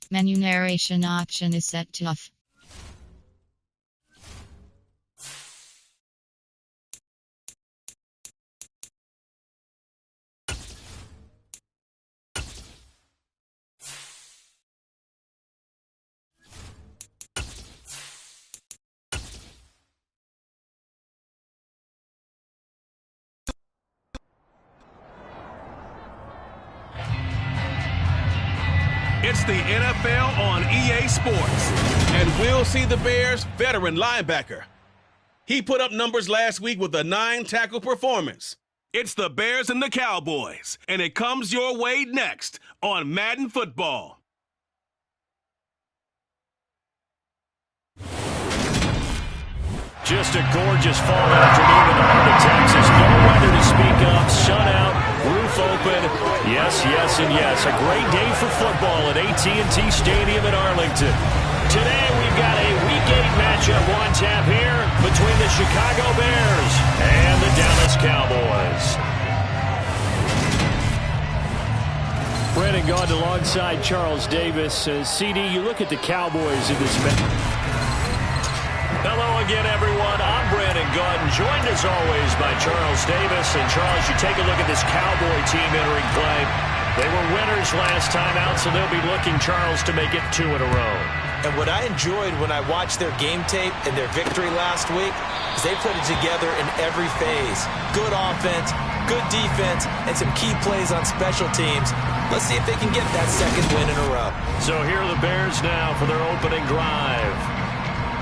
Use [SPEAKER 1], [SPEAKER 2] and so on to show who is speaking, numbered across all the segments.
[SPEAKER 1] Menu narration option is set to off.
[SPEAKER 2] It's the NFL on EA Sports. And we'll see the Bears' veteran linebacker. He put up numbers last week with a 9-tackle performance. It's the Bears and the Cowboys, and it comes your way next on Madden Football.
[SPEAKER 3] Just a gorgeous fall afternoon in the heart of Texas. No weather to speak of. Sun out, roof open. Yes, yes, and yes. A great day for football at AT&T Stadium in Arlington. Today we've got a Week 8 matchup on tap here between the Chicago Bears and the Dallas Cowboys. Brandon Gaudin alongside Charles Davis. CD, you look at the Cowboys in this match. Hello again, everyone. I'm Brandon Gaudin, joined as always by Charles Davis. And Charles, you take a look at this Cowboy team entering play. They were winners last time out, so they'll be looking, Charles, to make it 2 in a row.
[SPEAKER 4] And what I enjoyed when I watched their game tape and their victory last week is they put it together in every phase. Good offense, good defense, and some key plays on special teams. Let's see if they can get that second win in a row.
[SPEAKER 3] So here are the Bears now for their opening drive.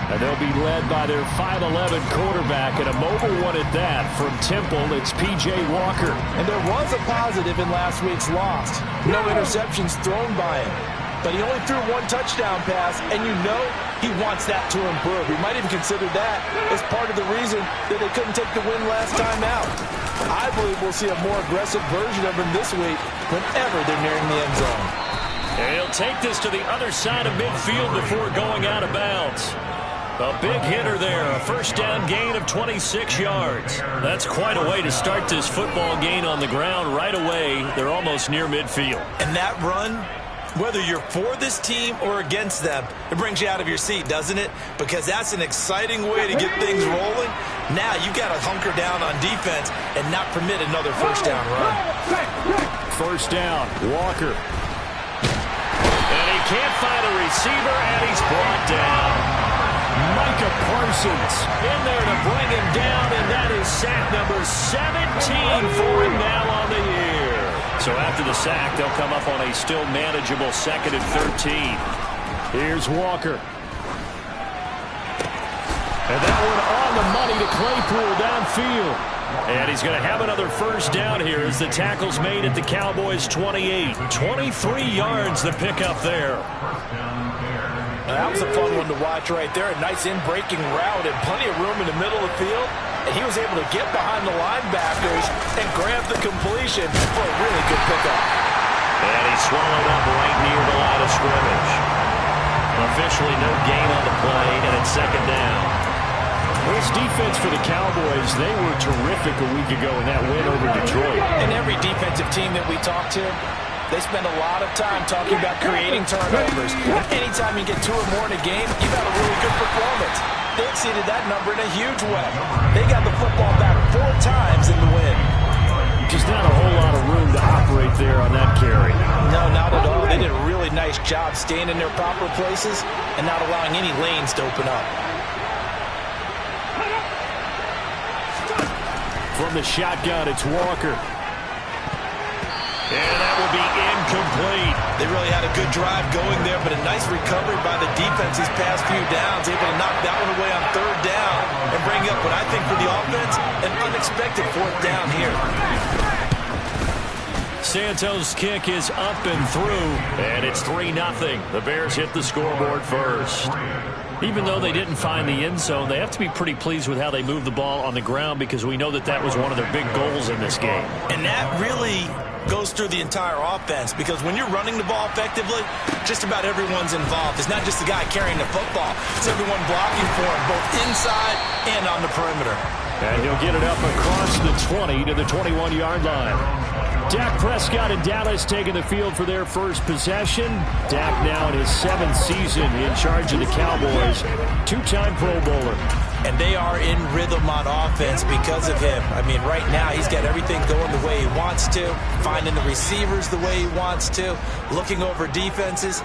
[SPEAKER 3] And they'll be led by their 5'11" quarterback, and a mobile one at that. From Temple, it's P.J. Walker.
[SPEAKER 4] And there was a positive in last week's loss. No interceptions thrown by him. But he only threw 1 touchdown pass, and you know he wants that to improve. We might even consider that as part of the reason that they couldn't take the win last time out. I believe we'll see a more aggressive version of him this week whenever they're nearing the end zone.
[SPEAKER 3] And he'll take this to the other side of midfield before going out of bounds. A big hitter there, a first down gain of 26 yards. That's quite a way to start this football game on the ground right away. They're almost near midfield.
[SPEAKER 4] And that run, whether you're for this team or against them, it brings you out of your seat, doesn't it? Because that's an exciting way to get things rolling. Now you got to hunker down on defense and not permit another first down run.
[SPEAKER 3] First down, Walker. And he can't find a receiver, and he's brought down. Micah Parsons in there to bring him down, and that is sack number 17 for him now on the year. So after the sack, they'll come up on a still manageable 2nd and 13. Here's Walker. And that one on the money to Claypool downfield. And he's going to have another first down here as the tackle's made at the Cowboys' 28. 23 yards the pickup there.
[SPEAKER 4] That was a fun one to watch right there. A nice in-breaking route and plenty of room in the middle of the field. And he was able to get behind the linebackers and grab the completion for a really good pickup.
[SPEAKER 3] And he swallowed up right near the line of scrimmage. Officially no gain on the play, and it's 2nd down. This defense for the Cowboys, they were terrific a week ago in that win over Detroit.
[SPEAKER 4] And every defensive team that we talk to, they spend a lot of time talking about creating turnovers. Anytime you get 2 or more in a game, you've got a really good performance. They exceeded that number in a huge way. They got the football back 4 times in the win.
[SPEAKER 3] Just not a whole lot of room to operate there on that carry.
[SPEAKER 4] No, not at all. They did a really nice job staying in their proper places and not allowing any lanes to open up.
[SPEAKER 3] From the shotgun, it's Walker. And that will be incomplete.
[SPEAKER 4] They really had a good drive going there, but a nice recovery by the defense these past few downs, able to knock that one away on 3rd down and bring up what I think for the offense, an unexpected 4th down here.
[SPEAKER 3] Santos' kick is up and through, and it's 3-0. The Bears hit the scoreboard first. Even though they didn't find the end zone, they have to be pretty pleased with how they moved the ball on the ground because we know that was one of their big goals in this game.
[SPEAKER 4] And that really goes through the entire offense because when you're running the ball effectively, just about everyone's involved. It's not just the guy carrying the football. It's everyone blocking for him, both inside and on the perimeter.
[SPEAKER 3] And he'll get it up across the 20 to the 21-yard line. Dak Prescott and Dallas taking the field for their first possession. Dak now in his 7th season in charge of the Cowboys. 2-time Pro Bowler.
[SPEAKER 4] And they are in rhythm on offense because of him. I mean, right now he's got everything going the way he wants to, finding the receivers the way he wants to, looking over defenses.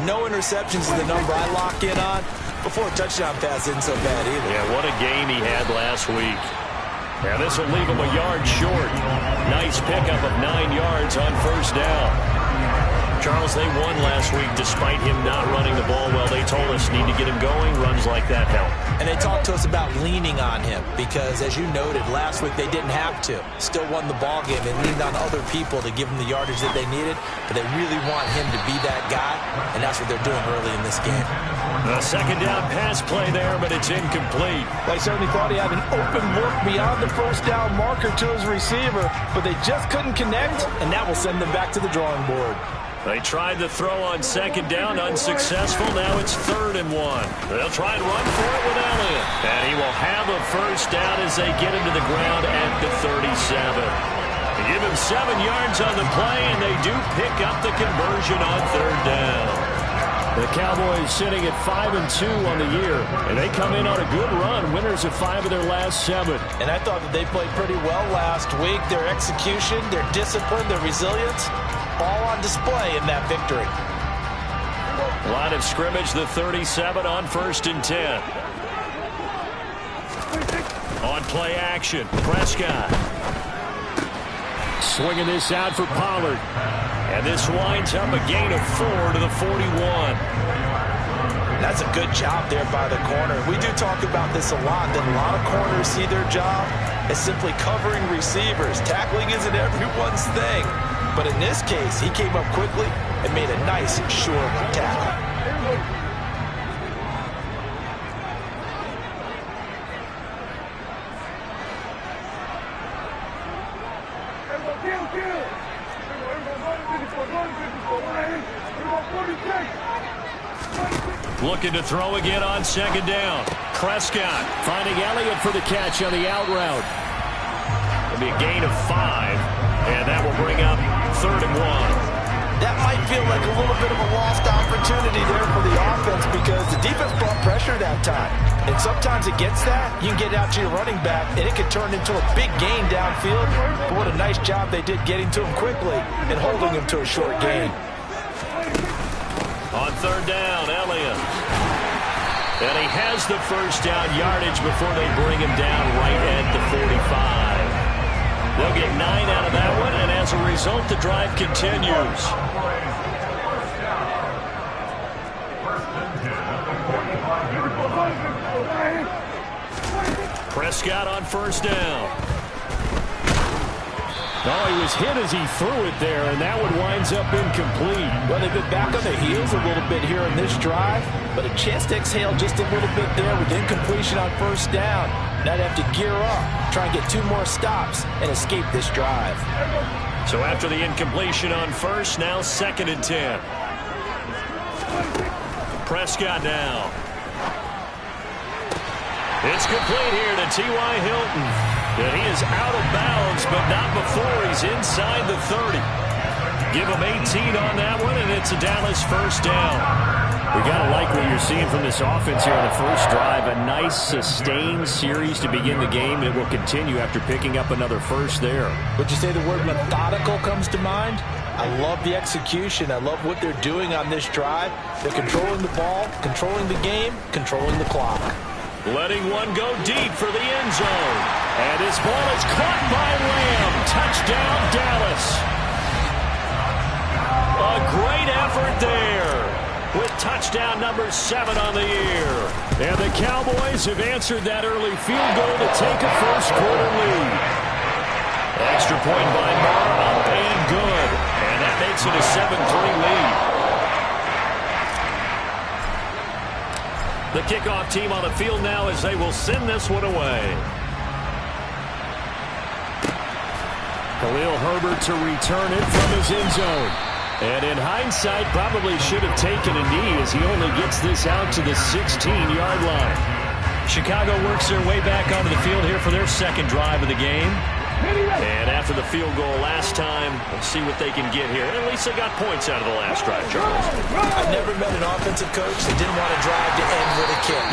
[SPEAKER 4] No interceptions is the number I lock in on. Before a touchdown pass isn't so bad either.
[SPEAKER 3] Yeah, what a game he had last week. Yeah, this will leave him a yard short. Nice pickup of 9 yards on first down. Charles, they won last week despite him not running the ball well. They told us need to get him going. Runs like that help.
[SPEAKER 4] And they talked to us about leaning on him because, as you noted, last week they didn't have to. Still won the ball game. They leaned on other people to give them the yardage that they needed, but they really want him to be that guy, and that's what they're doing early in this game.
[SPEAKER 3] A second down pass play there, but it's incomplete.
[SPEAKER 4] Well, I certainly thought he had an open look beyond the first down marker to his receiver, but they just couldn't connect, and that will send them back to the drawing board.
[SPEAKER 3] They tried to throw on second down, unsuccessful. Now it's 3rd and 1. They'll try and run for it with Elliott. And he will have a first down as they get him to the ground at the 37. They give him 7 yards on the play, and they do pick up the conversion on 3rd down. The Cowboys sitting at 5-2 on the year, and they come in on a good run, winners of 5 of their last 7.
[SPEAKER 4] And I thought that they played pretty well last week. Their execution, their discipline, their resilience, all on display in that victory.
[SPEAKER 3] Line of scrimmage, the 37 on 1st and 10. On play action, Prescott. Swinging this out for Pollard. And this winds up a gain of 4 to the 41.
[SPEAKER 4] That's a good job there by the corner. We do talk about this a lot, that a lot of corners see their job as simply covering receivers. Tackling isn't everyone's thing. But in this case, he came up quickly and made a nice, short tackle.
[SPEAKER 3] Looking to throw again on second down. Prescott finding Elliott for the catch on the out route. It'll be a gain of 5, and that will bring up 3rd and 1.
[SPEAKER 4] That might feel like a little bit of a lost opportunity there for the offense because the defense brought pressure that time. And sometimes against that, you can get out to your running back, and it can turn into a big gain downfield. But what a nice job they did getting to him quickly and holding him to a short gain.
[SPEAKER 3] On 3rd down, Elliott. And he has the first down yardage before they bring him down right at the 45. They'll get 9 out of that one, and as a result, the drive continues. Prescott on first down. Oh, he was hit as he threw it there, and that one winds up incomplete.
[SPEAKER 4] Well, they've been back on their heels a little bit here in this drive, but a chance to exhale just a little bit there with incompletion on first down. Now they have to gear up, try and get 2 more stops, and escape this drive.
[SPEAKER 3] So after the incompletion on first, now 2nd and 10. Prescott now. It's complete here to T.Y. Hilton. And he is out of bounds, but not before he's inside the 30. Give him 18 on that one, and it's a Dallas first down. We got to like what you're seeing from this offense here on the first drive. A nice, sustained series to begin the game, and it will continue after picking up another first there.
[SPEAKER 4] Would you say the word methodical comes to mind? I love the execution. I love what they're doing on this drive. They're controlling the ball, controlling the game, controlling the clock.
[SPEAKER 3] Letting one go deep for the end zone. And his ball is caught by Lamb. Touchdown, Dallas. A great effort there with touchdown number 7 on the year. And the Cowboys have answered that early field goal to take a first-quarter lead. Extra point by Moore, up and good. And that makes it a 7-3 lead. The kickoff team on the field now as they will send this one away. Khalil Herbert to return it from his end zone. And in hindsight, probably should have taken a knee as he only gets this out to the 16-yard line. Chicago works their way back onto the field here for their second drive of the game. And after the field goal last time, let's see what they can get here. At least they got points out of the last drive, Charles.
[SPEAKER 4] I've never met an offensive coach that didn't want to drive to end with a kick.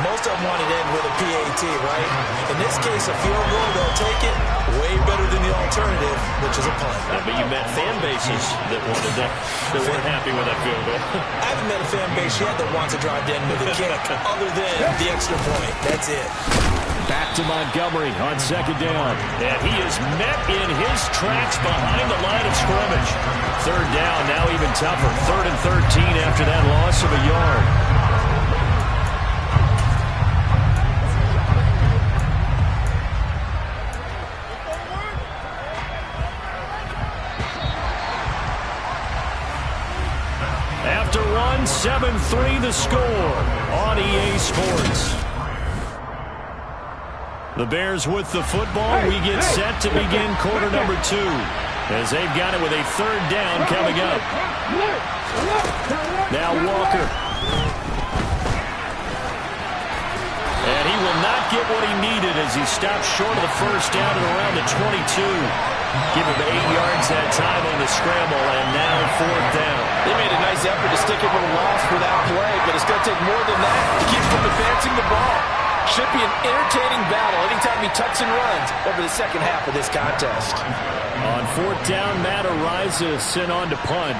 [SPEAKER 4] Most of them wanted to end with a PAT, right? In this case, a field goal, they'll take it. Way better than the alternative, which is a punt.
[SPEAKER 3] Yeah, but you met fan bases that wanted that, that weren't happy with that field goal.
[SPEAKER 4] I haven't met a fan base yet that wants to drive to end with a kick, other than the extra point. That's it.
[SPEAKER 3] Back to Montgomery on second down. And he is met in his tracks behind the line of scrimmage. Third down, now even tougher. 3rd and 13 after that loss of a yard. After one, 7-3 the score on EA Sports. The Bears with the football. We get set to begin quarter number 2 as they've got it with a 3rd down coming up. Now Walker. And he will not get what he needed as he stops short of the first down at around the 22. Give him 8 yards that time on the scramble, and now 4th down.
[SPEAKER 4] They made a nice effort to stick it with a loss for that play, but it's going to take more than that to keep from advancing the ball. Should be an entertaining battle anytime he tucks and runs over the second half of this contest.
[SPEAKER 3] On 4th down, Matt Araiza sent on to punt.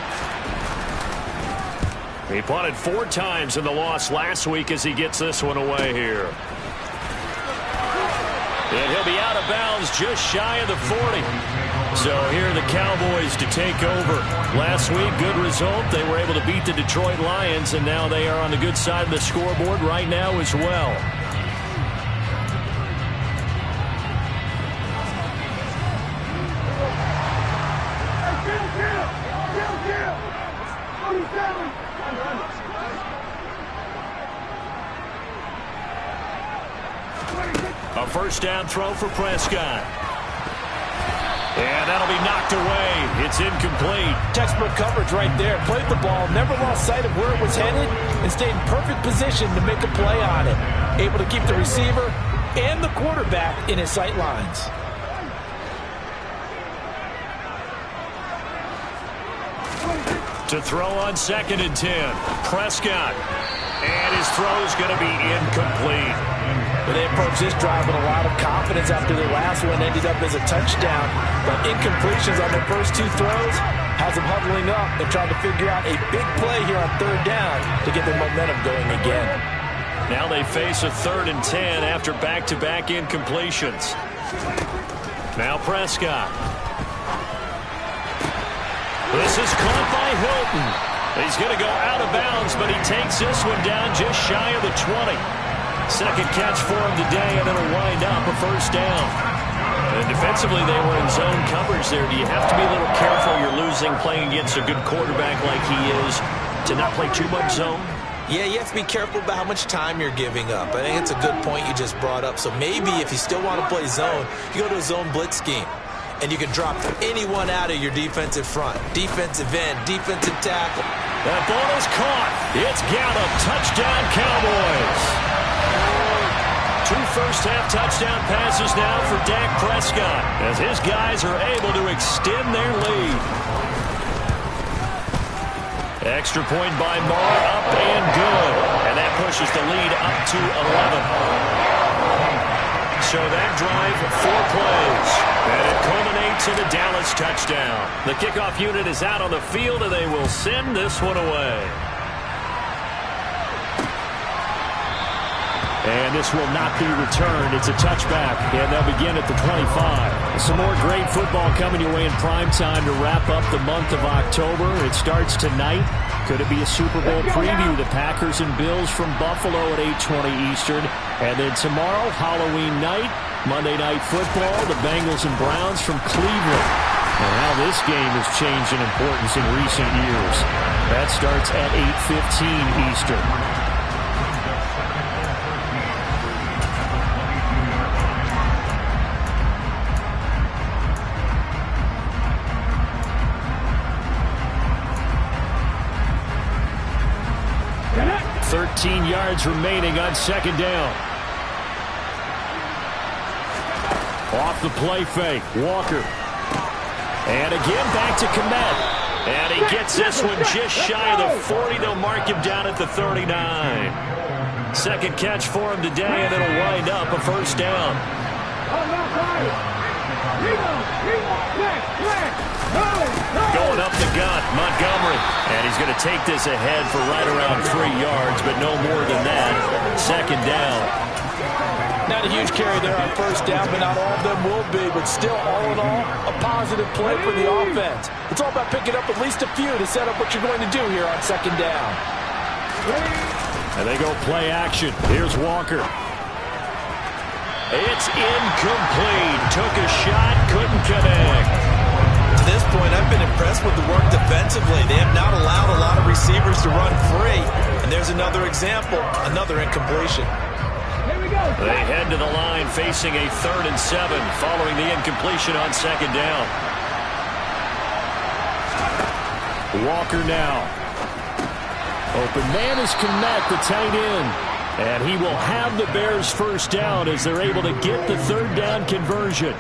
[SPEAKER 3] He punted 4 times in the loss last week as he gets this one away here. And he'll be out of bounds just shy of the 40. So here are the Cowboys to take over. Last week, good result. They were able to beat the Detroit Lions, and now they are on the good side of the scoreboard right now as well. A first down throw for Prescott. And that'll be knocked away. It's incomplete.
[SPEAKER 4] Textbook coverage right there. Played the ball, never lost sight of where it was headed, and stayed in perfect position to make a play on it. Able to keep the receiver and the quarterback in his sight lines.
[SPEAKER 3] To throw on 2nd and 10. Prescott. And his throw is going to be incomplete.
[SPEAKER 4] But they approached this drive with a lot of confidence after their last one ended up as a touchdown. But incompletions on their first 2 throws has them huddling up and trying to figure out a big play here on 3rd down to get their momentum going again.
[SPEAKER 3] Now they face a 3rd and 10 after back-to-back incompletions. Now Prescott. This is caught by Hilton. He's going to go out of bounds, but he takes this one down just shy of the 20. Second catch for him today, and it'll wind up a first down. And defensively, they were in zone coverage there. Do you have to be a little careful? You're losing playing against a good quarterback like he is to not play too much zone?
[SPEAKER 4] Yeah, you have to be careful about how much time you're giving up. I think it's a good point you just brought up. So maybe if you still want to play zone, you go to a zone blitz scheme. And you can drop anyone out of your defensive front. Defensive end, defensive tackle.
[SPEAKER 3] That ball is caught. It's Gallup. Touchdown, Cowboys. 2 first-half touchdown passes now for Dak Prescott as his guys are able to extend their lead. Extra point by Marr, up and good. And that pushes the lead up to 11. So that drive, 4 plays. And it culminates in a Dallas touchdown. The kickoff unit is out on the field, and they will send this one away. And this will not be returned. It's a touchback, and they'll begin at the 25. Some more great football coming your way in prime time to wrap up the month of October. It starts tonight. Could it be a Super Bowl preview? The Packers and Bills from Buffalo at 8:20 Eastern. And then tomorrow, Halloween night, Monday Night Football, the Bengals and Browns from Cleveland. And how this game has changed in importance in recent years. That starts at 8:15 Eastern. .13 yards remaining on 2nd down. Off the play fake, Walker. And again, back to Kmet. And he gets this one just shy of the 40. They'll mark him down at the 39. Second catch for him today, and it'll wind up a first down. Going up the gut, Montgomery. And he's going to take this ahead for right around 3 yards, but no more than that. Second down.
[SPEAKER 4] Not a huge carry there on first down, but not all of them will be. But still, all in all, a positive play for the offense. It's all about picking up at least a few to set up what you're going to do here on second down.
[SPEAKER 3] And they go play action. Here's Walker. It's incomplete. Took a shot, couldn't connect.
[SPEAKER 4] To this point, I've been impressed with the work defensively. They have not allowed a lot of receivers to run free. And there's another example, another incompletion.
[SPEAKER 3] They head to the line facing a 3rd and 7 following the incompletion on second down. Walker now. Open man is Kmet, the tight end. And he will have the Bears first down as they're able to get the 3rd down conversion.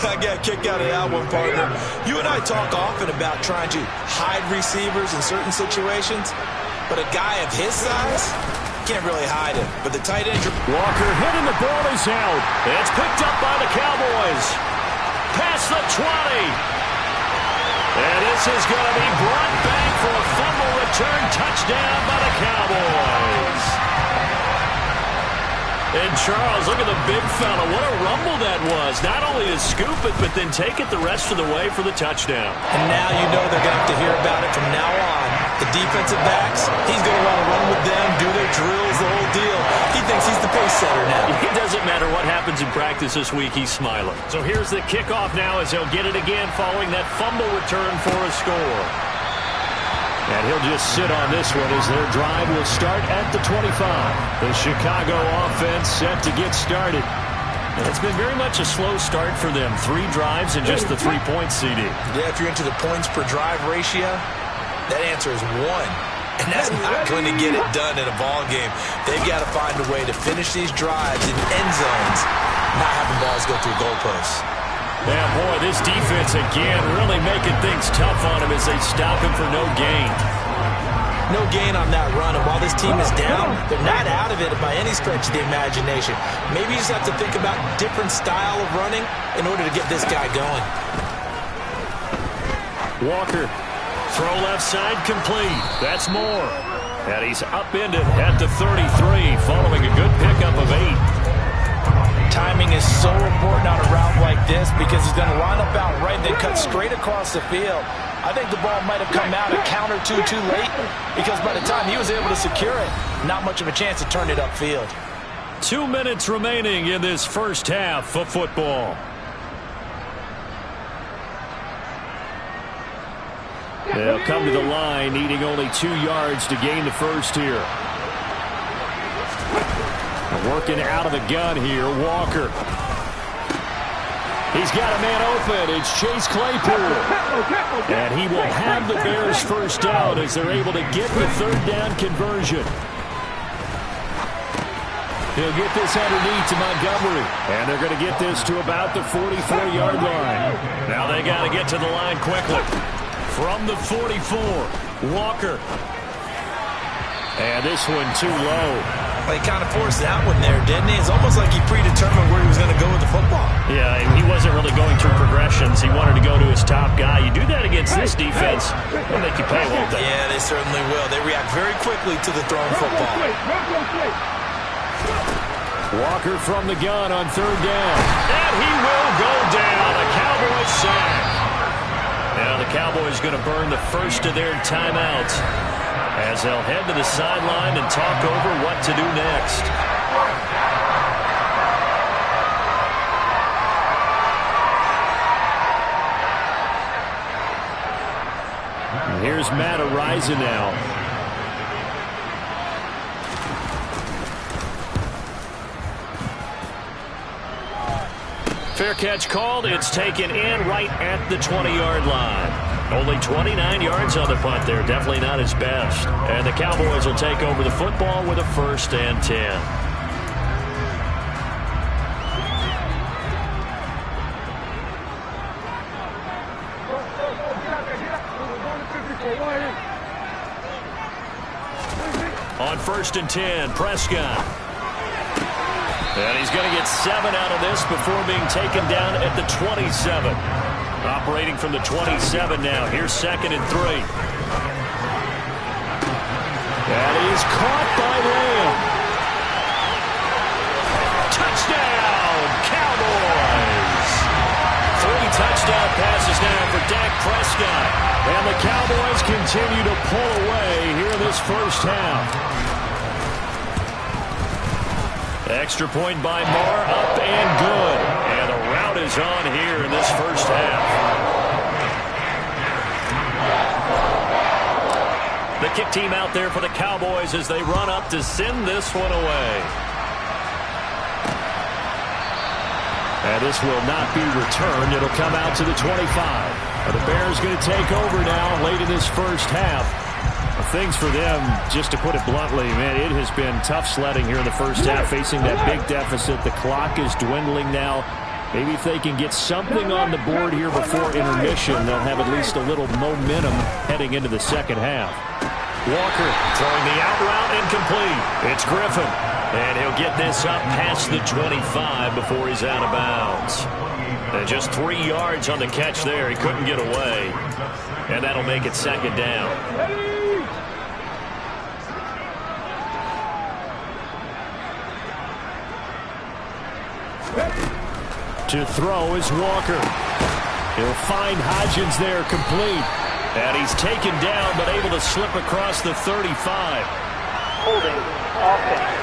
[SPEAKER 4] I got a kick out of that one, partner. You and I talk often about trying to hide receivers in certain situations, but a guy of his size can't really hide him. But the tight end...
[SPEAKER 3] Walker hitting the ball is out. It's picked up by the Cowboys. Past the 20. And this is going to be brought back for a fumble return touchdown by the Cowboys. And Charles, look at the big fella. What a rumble that was. Not only to scoop it, but then take it the rest of the way for the touchdown.
[SPEAKER 4] And now you know they're going to have to hear about it from now on. The defensive backs, he's going to want to run with them, do their drills, the whole deal. He thinks he's the pace setter now.
[SPEAKER 3] It doesn't matter what happens in practice this week, he's smiling. So here's the kickoff now as he'll get it again following that fumble return for a score. And he'll just sit on this one as their drive will start at the 25. The Chicago offense set to get started. And it's been very much a slow start for them. 3 drives and just the 3 points, CD.
[SPEAKER 4] Yeah, if you're into the points per drive ratio, that answer is 1. And that's not going to get it done in a ball game. They've got to find a way to finish these drives in end zones, not having balls go through goalposts.
[SPEAKER 3] Yeah, boy, this defense again really making things tough on him as they stop him for no gain.
[SPEAKER 4] No gain on that run, and while this team is down, they're not out of it by any stretch of the imagination. Maybe you just have to think about different style of running in order to get this guy going.
[SPEAKER 3] Walker, throw left side complete. That's Moore. And he's upended at the 33 following a good pickup of 8.
[SPEAKER 4] Timing is so important on a route like this because he's going to line up out right and then cut straight across the field. I think the ball might have come out a count or two too late because by the time he was able to secure it, not much of a chance to turn it upfield.
[SPEAKER 3] 2 minutes remaining in this first half of football. They'll come to the line needing only 2 yards to gain the first here. Working out of the gun here, Walker. He's got a man open. It's Chase Claypool. And he will have the Bears first down as they're able to get the 3rd down conversion. He'll get this underneath to Montgomery. And they're going to get this to about the 44-yard line. Now they got to get to the line quickly. From the 44, Walker. And this one too low.
[SPEAKER 4] Well, he kind of forced that one there, didn't he? It's almost like he predetermined where he was going to go with the football.
[SPEAKER 3] Yeah, he wasn't really going through progressions. He wanted to go to his top guy. You do that against this defense, they'll make you pay, won't they?
[SPEAKER 4] Yeah, they certainly will. They react very quickly to the thrown football.
[SPEAKER 3] Walker from the gun on 3rd down. And he will go down. A Cowboys sack. Now the Cowboys going to burn the first of their timeouts as they'll head to the sideline and talk over what to do next. And here's Matt Araiza now. Fair catch called. It's taken in right at the 20-yard line. Only 29 yards on the punt there. Definitely not his best. And the Cowboys will take over the football with a 1st and 10. 1st and 10. Prescott. And he's going to get 7 out of this before being taken down at the 27. Operating from the 27 now. Here's 2nd and 3. And he's caught by Lamb. Touchdown, Cowboys! 3 touchdown passes now for Dak Prescott. And the Cowboys continue to pull away here in this first half. Extra point by Moore, up and good. And the rout is on here in this first half. The kick team out there for the Cowboys as they run up to send this one away. And this will not be returned. It'll come out to the 25. The Bears going to take over now late in this first half. Things for them, just to put it bluntly, man, it has been tough sledding here in the first half, facing that big deficit. The clock is dwindling now. Maybe if they can get something on the board here before intermission, they'll have at least a little momentum heading into the second half. Walker throwing the out route incomplete. It's Griffin. And he'll get this up past the 25 before he's out of bounds. And just 3 yards on the catch there. He couldn't get away. And that'll make it 2nd down. To throw is Walker. He'll find Hodgins there complete. And he's taken down but able to slip across the 35.
[SPEAKER 5] Holding offense.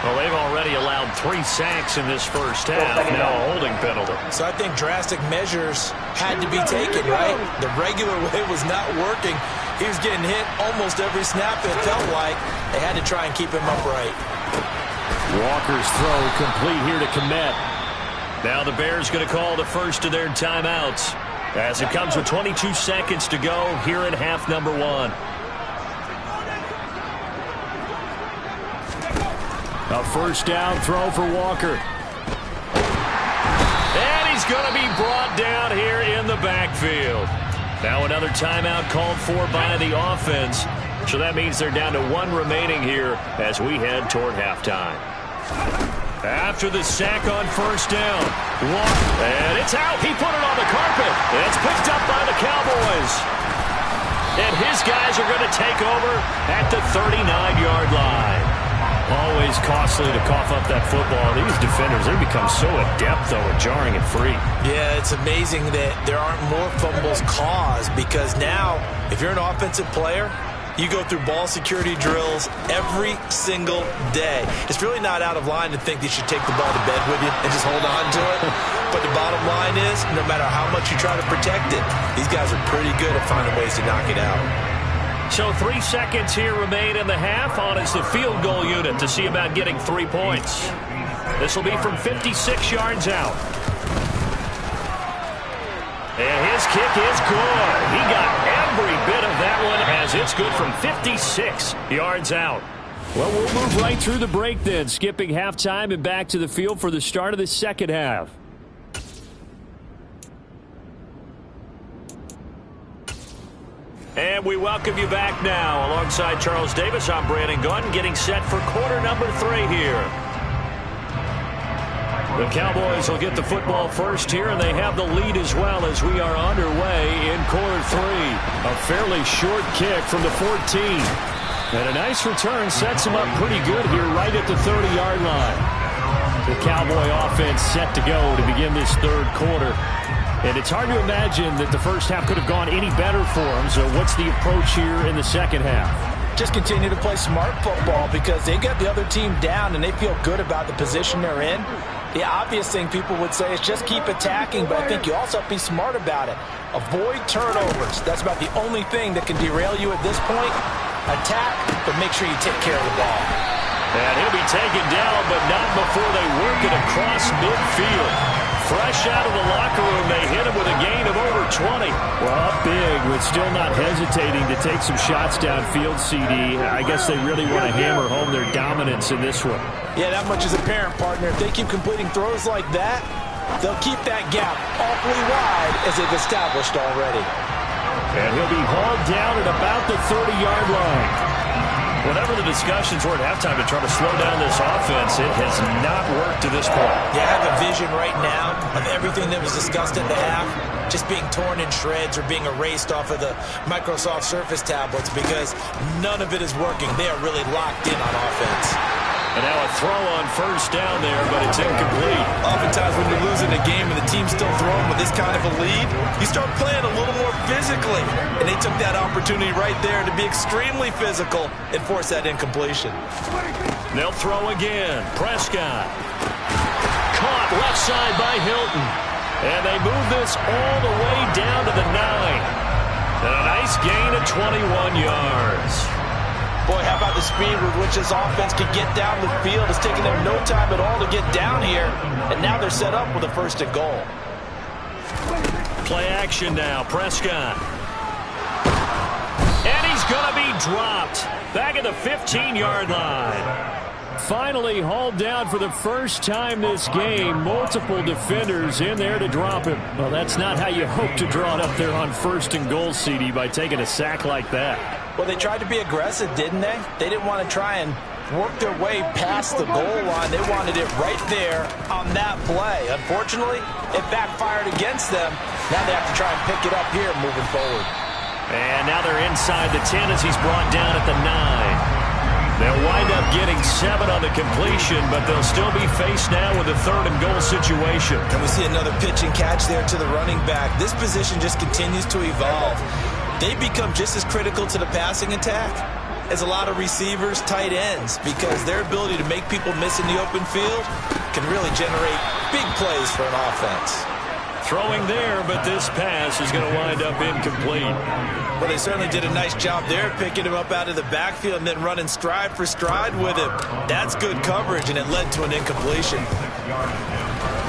[SPEAKER 3] Well, they've already allowed 3 sacks in this first half. Now a holding penalty.
[SPEAKER 4] So I think drastic measures had to be taken, right? The regular way was not working. He was getting hit almost every snap, it felt like. They had to try and keep him upright.
[SPEAKER 3] Walker's throw complete here to Kmet. Now the Bears going to call the first of their timeouts as it comes with 22 seconds to go here in half number 1. A first down throw for Walker. And he's going to be brought down here in the backfield. Now another timeout called for by the offense. So that means they're down to 1 remaining here as we head toward halftime. After the sack on first down. And it's out. He put it on the carpet. It's picked up by the Cowboys. And his guys are going to take over at the 39-yard line. Always costly to cough up that football. These defenders, they become so adept, though, at jarring it free.
[SPEAKER 4] Yeah, it's amazing that there aren't more fumbles caused because now, if you're an offensive player, you go through ball security drills every single day. It's really not out of line to think that you should take the ball to bed with you and just hold on to it. But the bottom line is, no matter how much you try to protect it, these guys are pretty good at finding ways to knock it out.
[SPEAKER 3] So 3 seconds here remain in the half on as the field goal unit to see about getting 3 points. This will be from 56 yards out. And his kick is good. He got every bit of that one as it's good from 56 yards out. Well, we'll move right through the break then, skipping halftime and back to the field for the start of the second half. And we welcome you back now. Alongside Charles Davis, I'm Brandon Gunn, getting set for quarter number 3 here. The Cowboys will get the football first here, and they have the lead as well as we are underway in quarter 3. A fairly short kick from the 14. And a nice return sets them up pretty good here right at the 30-yard line. The Cowboy offense set to go to begin this third quarter. And it's hard to imagine that the first half could have gone any better for them. So what's the approach here in the second half?
[SPEAKER 4] Just continue to play smart football because they got the other team down and they feel good about the position they're in. The obvious thing people would say is just keep attacking, but I think you also have to be smart about it. Avoid turnovers. That's about the only thing that can derail you at this point. Attack, but make sure you take care of the ball.
[SPEAKER 3] And he'll be taken down, but not before they work it across midfield. Fresh out of the locker room, they hit him with a gain of over 20. Well, up big, but still not hesitating to take some shots downfield, CD. I guess they really want to hammer home their dominance in this one.
[SPEAKER 4] Yeah, that much is apparent, partner. If they keep completing throws like that, they'll keep that gap awfully wide as they've established already.
[SPEAKER 3] And he'll be hauled down at about the 30-yard line. Whatever the discussions were at halftime to try to slow down this offense, it has not worked to this point.
[SPEAKER 4] Yeah, I have a vision right now of everything that was discussed at the half just being torn in shreds or being erased off of the Microsoft Surface tablets because none of it is working. They are really locked in on offense.
[SPEAKER 3] And now a throw on first down there, but it's incomplete.
[SPEAKER 4] Oftentimes when you're losing a game and the team's still throwing with this kind of a lead, you start playing a little more physically. And they took that opportunity right there to be extremely physical and force that incompletion.
[SPEAKER 3] They'll throw again. Prescott. Caught left side by Hilton. And they move this all the way down to the 9. And a nice gain of 21 yards.
[SPEAKER 4] Boy, how about the speed with which this offense could get down the field? It's taken them no time at all to get down here. And now they're set up with a 1st and goal.
[SPEAKER 3] Play action now. Prescott. And he's going to be dropped. Back at the 15-yard line. Finally hauled down for the first time this game. Multiple defenders in there to drop him. Well, that's not how you hope to draw it up there on 1st and goal, CD, by taking a sack like that.
[SPEAKER 4] Well, they tried to be aggressive, didn't they? They didn't want to try and work their way past the goal line. They wanted it right there on that play. Unfortunately, it backfired against them. Now they have to try and pick it up here moving forward.
[SPEAKER 3] And now they're inside the 10 as he's brought down at the 9. They'll wind up getting 7 on the completion, but they'll still be faced now with a 3rd and goal situation.
[SPEAKER 4] And we see another pitch and catch there to the running back. This position just continues to evolve. They become just as critical to the passing attack as a lot of receivers, tight ends, because their ability to make people miss in the open field can really generate big plays for an offense.
[SPEAKER 3] Throwing there, but this pass is going to wind up incomplete.
[SPEAKER 4] Well, they certainly did a nice job there, picking him up out of the backfield and then running stride for stride with him. That's good coverage, and it led to an incompletion.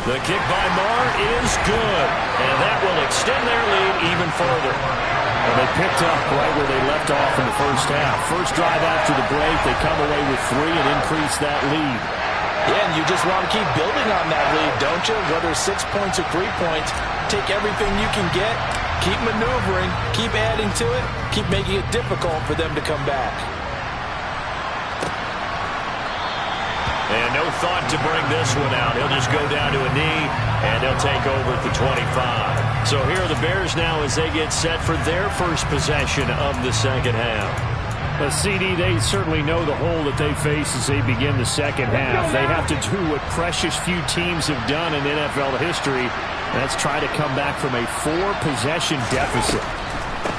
[SPEAKER 3] The kick by Marr is good, and that will extend their lead even further. Well, they picked up right where they left off in the first half. First drive after the break, they come away with 3 and increase that lead.
[SPEAKER 4] Yeah, and you just want to keep building on that lead, don't you? Whether 6 points or 3 points, take everything you can get, keep maneuvering, keep adding to it, keep making it difficult for them to come back.
[SPEAKER 3] And no thought to bring this one out. He'll just go down to a knee, and he'll take over at the 25. So here are the Bears now as they get set for their first possession of the second half.
[SPEAKER 6] But CD, they certainly know the hole that they face as they begin the second half. They have to do what precious few teams have done in NFL history. That's try to come back from a 4-possession deficit.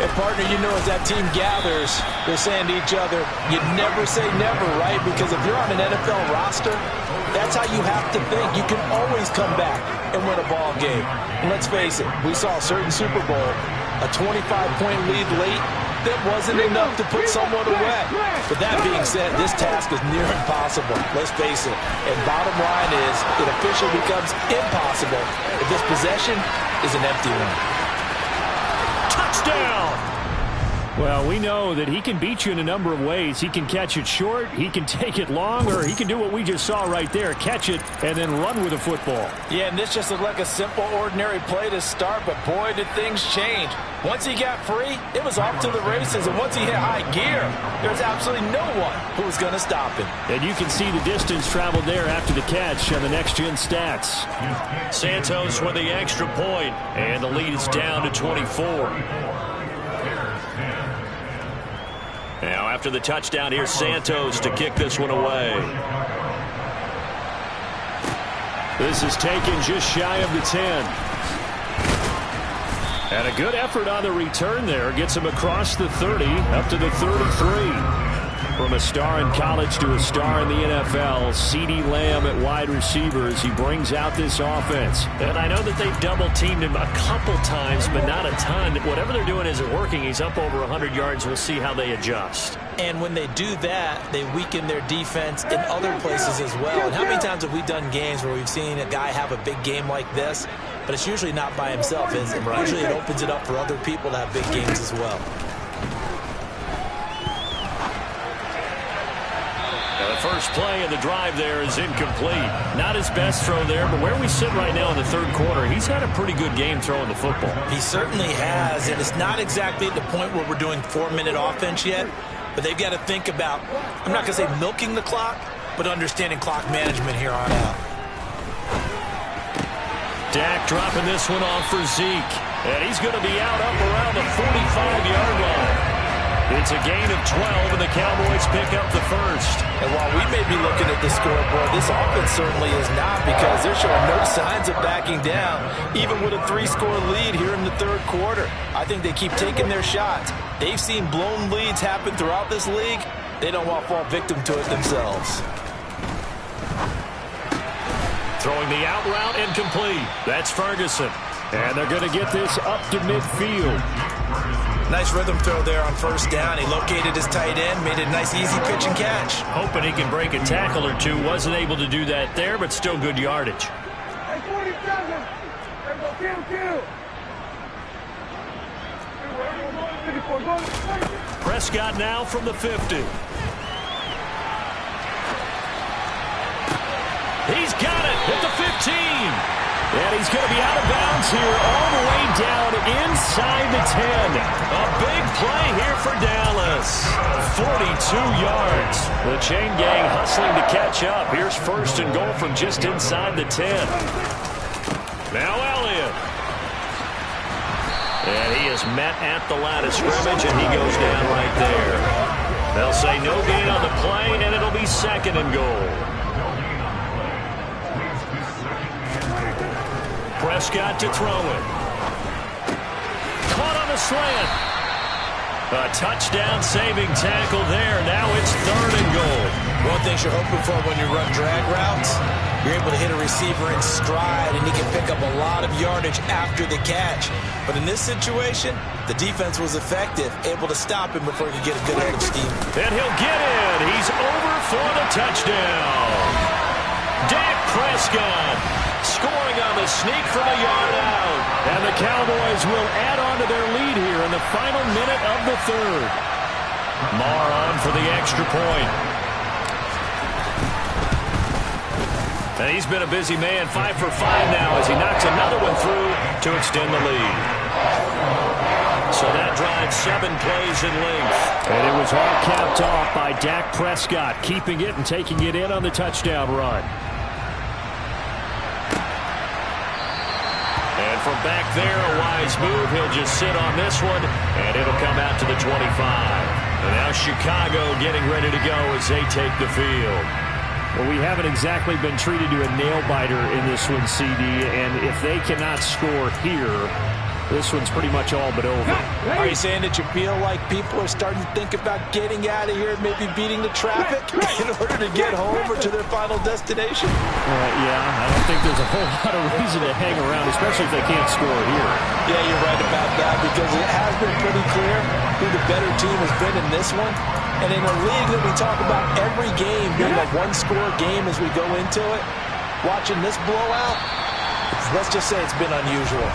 [SPEAKER 4] And partner, you know, as that team gathers, they're saying to each other, you never say never, right? Because if you're on an NFL roster, that's how you have to think. You can always come back and win a ball game. And let's face it, we saw a certain Super Bowl, a 25-point lead late. That wasn't enough to put someone away. But that being said, this task is near impossible. Let's face it. And bottom line is, it officially becomes impossible if this possession is an empty one.
[SPEAKER 3] Touchdown!
[SPEAKER 6] Well, we know that he can beat you in a number of ways. He can catch it short, he can take it long, or he can do what we just saw right there, catch it and then run with the football.
[SPEAKER 4] Yeah, and this just looked like a simple, ordinary play to start, but boy, did things change. Once he got free, it was off to the races, and once he hit high gear, there's absolutely no one who was going to stop him.
[SPEAKER 6] And you can see the distance traveled there after the catch on the next-gen stats.
[SPEAKER 3] Santos with the extra point, and the lead is down to 24. Now, after the touchdown, here's Santos to kick this one away.
[SPEAKER 6] This is taken just shy of the 10. And a good effort on the return there. Gets him across the 30, up to the 33. From a star in college to a star in the NFL, CeeDee Lamb at wide receiver as he brings out this offense.
[SPEAKER 3] And I know that they've double-teamed him a couple times, but not a ton. Whatever they're doing isn't working. He's up over 100 yards. We'll see how they adjust.
[SPEAKER 4] And when they do that, they weaken their defense in other places as well. And how many times have we done games where we've seen a guy have a big game like this, but it's usually not by himself, is it? Right. Usually it opens it up for other people to have big games as well.
[SPEAKER 3] Now the
[SPEAKER 6] first play of the drive there is incomplete. Not his best throw there, but where we sit right now in the third quarter, he's had a pretty good game throwing the football.
[SPEAKER 4] He certainly has, and it's not exactly at the point where we're doing 4-minute offense yet, but they've got to think about, I'm not going to say milking the clock, but understanding clock management here on out.
[SPEAKER 6] Dak dropping this one off for Zeke, and he's going to be out up around the 45-yard line. It's a gain of 12, and the Cowboys pick up the first.
[SPEAKER 4] And while we may be looking at the scoreboard, this offense certainly is not, because they're showing no signs of backing down, even with a 3-score lead here in the third quarter. I think they keep taking their shots. They've seen blown leads happen throughout this league. They don't want to fall victim to it themselves.
[SPEAKER 6] Throwing the out route incomplete. That's Ferguson. And they're going to get this up to midfield.
[SPEAKER 4] Nice rhythm throw there on first down. He located his tight end, made a nice easy pitch and catch.
[SPEAKER 6] Hoping he can break a tackle or two. Wasn't able to do that there, but still good yardage. Prescott now from the 50. He's got it at the 15. And he's going to be out of bounds here all the way down inside the 10. A big play here for Dallas. 42 yards. The chain gang hustling to catch up. Here's first and goal from just inside the 10. Now Elliott. And he is met at the line of scrimmage, and he goes down right there. They'll say no gain on the play, and it'll be second and goal. Prescott to throw it. Caught on the slant. A touchdown-saving tackle there. Now it's third and goal.
[SPEAKER 4] One thing you're hoping for when you run drag routes, you're able to hit a receiver in stride, and he can pick up a lot of yardage after the catch. But in this situation, the defense was effective, able to stop him before he could get a good head of steam.
[SPEAKER 6] And he'll get in. He's over for the touchdown. Dak Prescott scoring on the sneak from a yard out. And the Cowboys will add on to their lead here in the final minute of the third. Marr on for the extra point. And he's been a busy man, 5 for 5 now as he knocks another one through to extend the lead. So that drives 7 plays in length. And it was all capped off by Dak Prescott, keeping it and taking it in on the touchdown run. And from back there, a wise move. He'll just sit on this one, and it'll come out to the 25. And now Chicago getting ready to go as they take the field. Well, we haven't exactly been treated to a nail-biter in this one, CD, and if they cannot score here, this one's pretty much all but over.
[SPEAKER 4] Are you saying that you feel like people are starting to think about getting out of here and maybe beating the traffic in order to get home or to their final destination?
[SPEAKER 6] Yeah, I don't think there's a whole lot of reason to hang around, especially if they can't score here.
[SPEAKER 4] Yeah, you're right about that, because it has been pretty clear who the better team has been in this one. And in a league that we talk about every game being a one-score game as we go into it, watching this blowout, let's just say it's been unusual.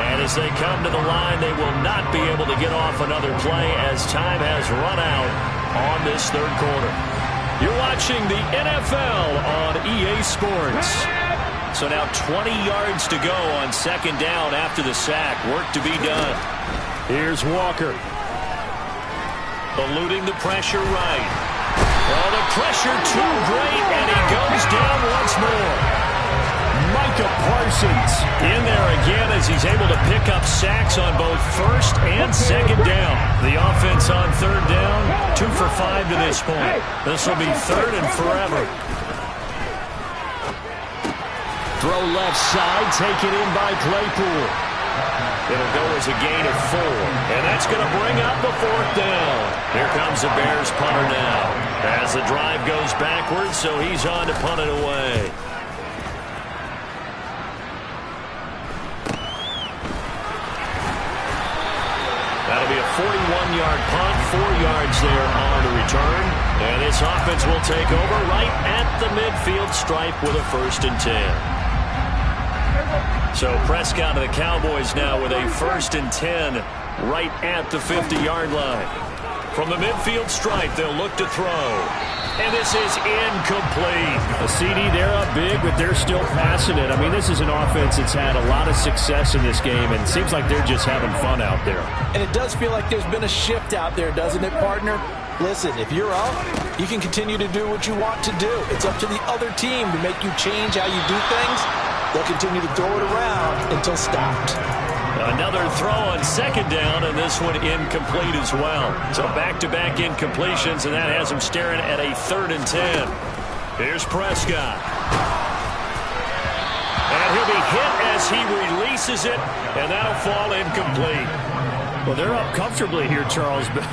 [SPEAKER 6] And as they come to the line, they will not be able to get off another play as time has run out on this third quarter. You're watching the NFL on EA Sports. So now 20 yards to go on second down after the sack. Work to be done. Here's Walker. Eluding the pressure right. Oh, the pressure too great, and he goes down once more. Micah Parsons in there again as he's able to pick up sacks on both first and second down. The offense on third down, 2 for 5 to this point. This will be third and forever. Throw left side, taken in by Claypool. It'll go as a gain of 4, and that's going to bring up the fourth down. Here comes the Bears punter now as the drive goes backwards, so he's on to punt it away. That'll be a 41-yard punt, 4 yards there on the return. And this offense will take over right at the midfield stripe with a 1st and 10. So Prescott of the Cowboys now with a 1st and 10 right at the 50-yard line. From the midfield stripe, they'll look to throw. And this is incomplete. A CD, they're up big, but they're still passing it. I mean, this is an offense that's had a lot of success in this game, and it seems like they're just having fun out there.
[SPEAKER 4] And it does feel like there's been a shift out there, doesn't it, partner? Listen, if you're up, you can continue to do what you want to do. It's up to the other team to make you change how you do things. They'll continue to throw it around until stopped.
[SPEAKER 6] Another throw on second down, and this one incomplete as well. So back-to-back incompletions, and that has him staring at a 3rd and 10. Here's Prescott. And he'll be hit as he releases it, and that'll fall incomplete.
[SPEAKER 3] Well, they're up comfortably here, Charles, but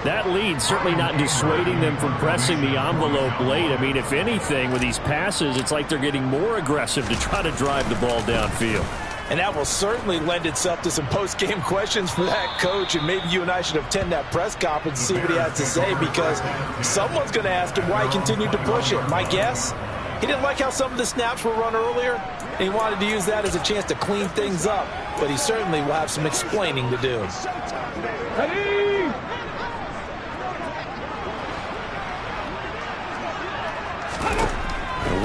[SPEAKER 3] that lead certainly not dissuading them from pressing the envelope late. I mean, if anything, with these passes, it's like they're getting more aggressive to try to drive the ball downfield.
[SPEAKER 4] And that will certainly lend itself to some post-game questions for that coach, and maybe you and I should attend that press conference and see what he has to say, because someone's going to ask him why he continued to push it. My guess, he didn't like how some of the snaps were run earlier, and he wanted to use that as a chance to clean things up, but he certainly will have some explaining to do.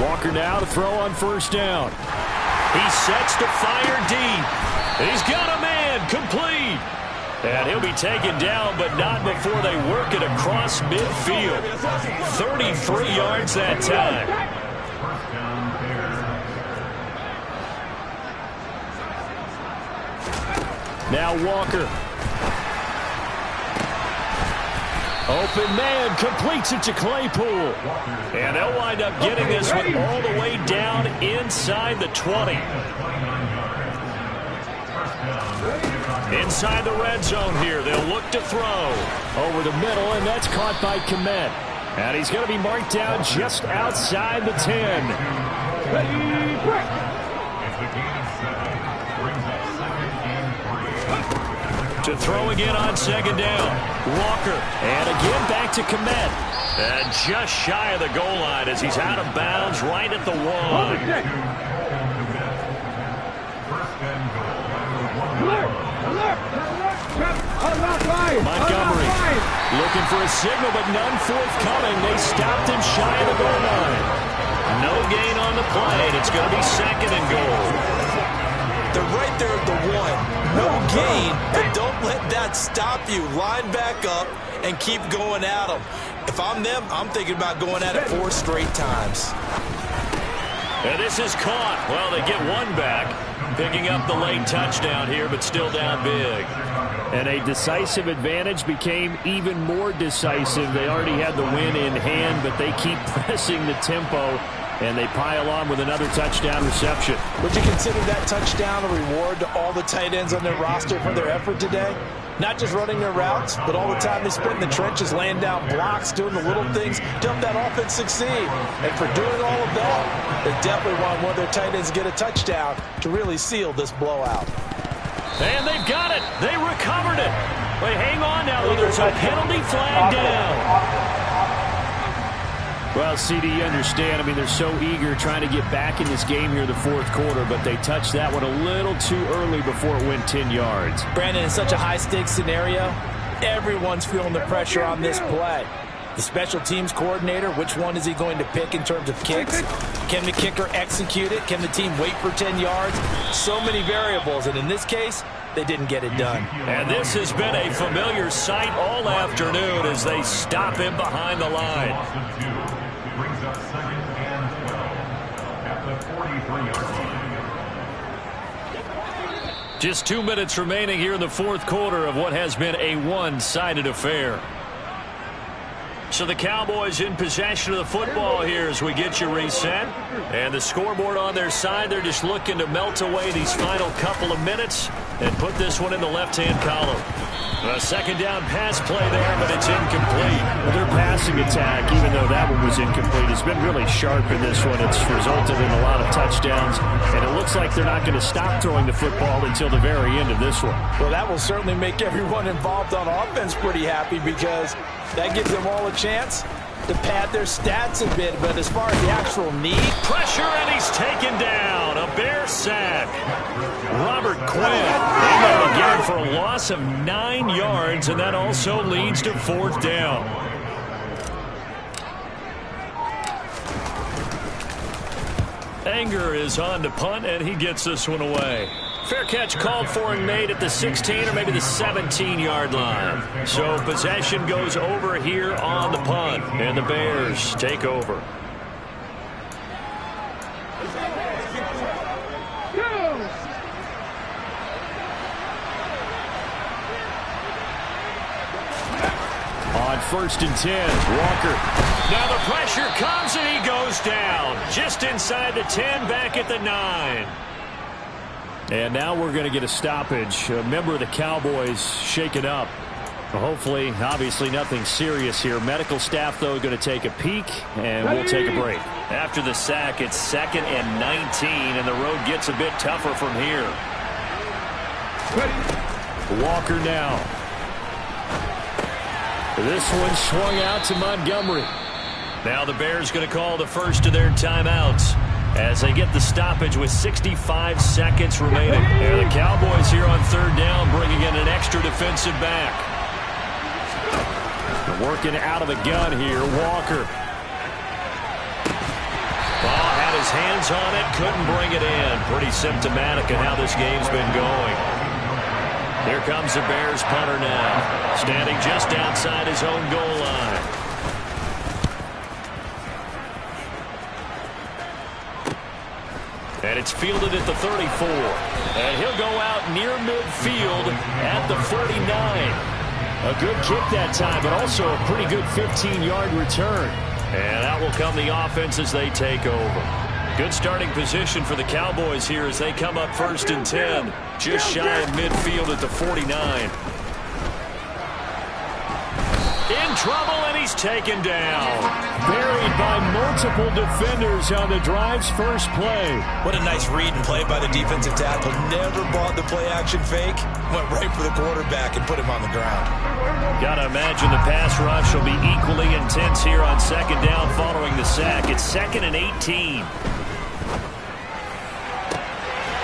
[SPEAKER 3] Walker now to throw on 1st down.
[SPEAKER 6] He sets to fire deep. He's got a man, complete. And he'll be taken down, but not before they work it across midfield. 33 yards that time.
[SPEAKER 3] Now Walker. Open man, completes it to Claypool.
[SPEAKER 6] And they'll wind up getting this one all the way down inside the 20. Inside the red zone here, they'll look to throw.
[SPEAKER 3] Over the middle, and that's caught by Kmet. And he's going to be marked down just outside the 10.
[SPEAKER 6] To throw again on 2nd down. Walker.
[SPEAKER 3] And again back to Kmet.
[SPEAKER 6] And just shy of the goal line as he's out of bounds right at the 1.
[SPEAKER 3] Montgomery looking for a signal, but none forthcoming. They stopped him shy of the goal line.
[SPEAKER 6] No gain on the play, and it's going to be 2nd and goal.
[SPEAKER 4] They're right there at the 1. No gain, but don't let that stop you. Line back up and keep going at them. If I'm them, I'm thinking about going at it 4 straight times.
[SPEAKER 6] And this is caught. Well, they get one back, picking up the late touchdown here, but still down big.
[SPEAKER 3] And a decisive advantage became even more decisive. They already had the win in hand, but they keep pressing the tempo, and they pile on with another touchdown reception.
[SPEAKER 4] Would you consider that touchdown a reward to all the tight ends on their roster for their effort today? Not just running their routes, but all the time they spent in the trenches, laying down blocks, doing the little things to help that offense succeed. And for doing all of that, they definitely want one of their tight ends to get a touchdown to really seal this blowout.
[SPEAKER 6] And they've got it. They recovered it. Wait, hang on now, though. There's a penalty flag down.
[SPEAKER 3] Well, CD, you understand. I mean, they're so eager trying to get back in this game here in the 4th quarter, but they touched that one a little too early before it went 10 yards.
[SPEAKER 4] Brandon, in such a high-stakes scenario, everyone's feeling the pressure on this play. The special teams coordinator, which one is he going to pick in terms of kicks? Can the kicker execute it? Can the team wait for 10 yards? So many variables, and in this case, they didn't get it done.
[SPEAKER 6] And this has been a familiar sight all afternoon as they stop him behind the line. Just 2 minutes remaining here in the 4th quarter of what has been a one-sided affair. So the Cowboys in possession of the football here as we get you reset. And the scoreboard on their side, they're just looking to melt away these final couple of minutes and put this one in the left-hand column. A 2nd down pass play there, but it's incomplete.
[SPEAKER 3] Well, their passing attack, even though that one was incomplete, has been really sharp in this one. It's resulted in a lot of touchdowns, and it looks like they're not going to stop throwing the football until the very end of this one.
[SPEAKER 4] Well, that will certainly make everyone involved on offense pretty happy, because that gives them all a chance to pad their stats a bit. But as far as the actual need,
[SPEAKER 6] pressure, and he's taken down. A Bears sack. Robert Quinn in there again for a loss of 9 yards, and that also leads to 4th down. Anger is on to punt, and he gets this one away. Fair catch called for and made at the 16 or maybe the 17-yard line. So possession goes over here on the punt, and the Bears take over. On 1st and 10, Walker. Now the pressure comes and he goes down. Just inside the 10, back at the 9. And now we're going to get a stoppage. A member of the Cowboys shaken up. Hopefully, obviously nothing serious here. Medical staff, though, going to take a peek, and we'll take a break. After the sack, it's 2nd and 19, and the road gets a bit tougher from here. Walker now. This one swung out to Montgomery. Now the Bears going to call the first of their timeouts as they get the stoppage with 65 seconds remaining. And the Cowboys here on 3rd down bringing in an extra defensive back. Working out of the gun here, Walker. Ball had his hands on it, couldn't bring it in. Pretty symptomatic of how this game's been going. Here comes the Bears punter now, standing just outside his own goal line. And it's fielded at the 34. And he'll go out near midfield at the 49. A good kick that time, but also a pretty good 15-yard return. And out will come the offense as they take over. Good starting position for the Cowboys here as they come up 1st and 10. Just shy of midfield at the 49. In trouble, and he's taken down. Buried by multiple defenders on the drive's first play.
[SPEAKER 4] What a nice read and play by the defensive tackle. Never bought the play-action fake. Went right for the quarterback and put him on the ground.
[SPEAKER 6] Got to imagine the pass rush will be equally intense here on 2nd down following the sack. It's 2nd and 18.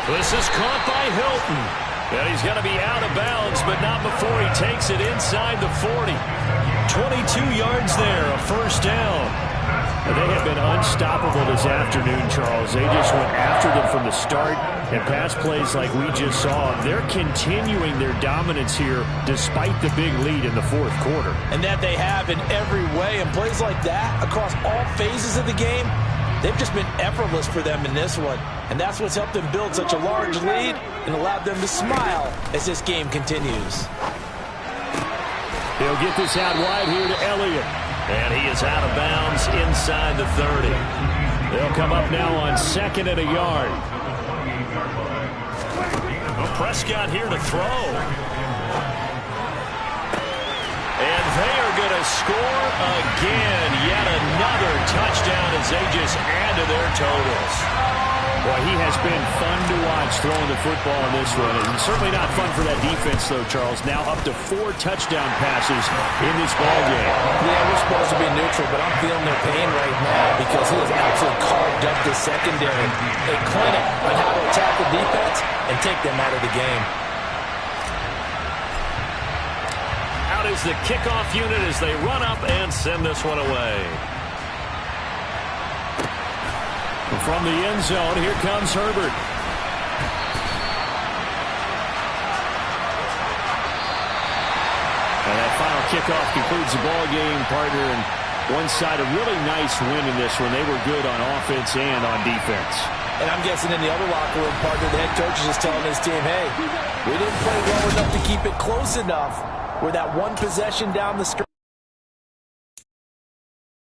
[SPEAKER 6] This is caught by Hilton. And he's going to be out of bounds, but not before he takes it inside the 40. 22 yards there, a 1st down. And they have been unstoppable this afternoon, Charles. They just went after them from the start, and pass plays like we just saw. They're continuing their dominance here despite the big lead in the 4th quarter.
[SPEAKER 4] And that they have in every way. And plays like that across all phases of the game, they've just been effortless for them in this one. And that's what's helped them build such a large lead and allowed them to smile as this game continues.
[SPEAKER 6] He'll get this out wide here to Elliott. And he is out of bounds inside the 30. They'll come up now on 2nd and a yard. Well, Prescott here to throw. And they are going to score again. Yet another touchdown as they just add to their totals. Well, he has been fun to watch throwing the football in this one. And certainly not fun for that defense, though, Charles. Now up to 4 touchdown passes in this ballgame.
[SPEAKER 4] Yeah, we're supposed to be neutral, but I'm feeling their pain right now because he has absolutely carved up the secondary. A clinic on how to attack the defense and take them out of the game.
[SPEAKER 6] Out is the kickoff unit as they run up and send this one away. From the end zone, here comes Herbert. And that final kickoff concludes the ball game, partner. And one side, a really nice win in this one. They were good on offense and on defense.
[SPEAKER 4] And I'm guessing in the other locker room, partner, the head coach is just telling his team, hey, we didn't play well enough to keep it close enough. We're that one possession down the stretch.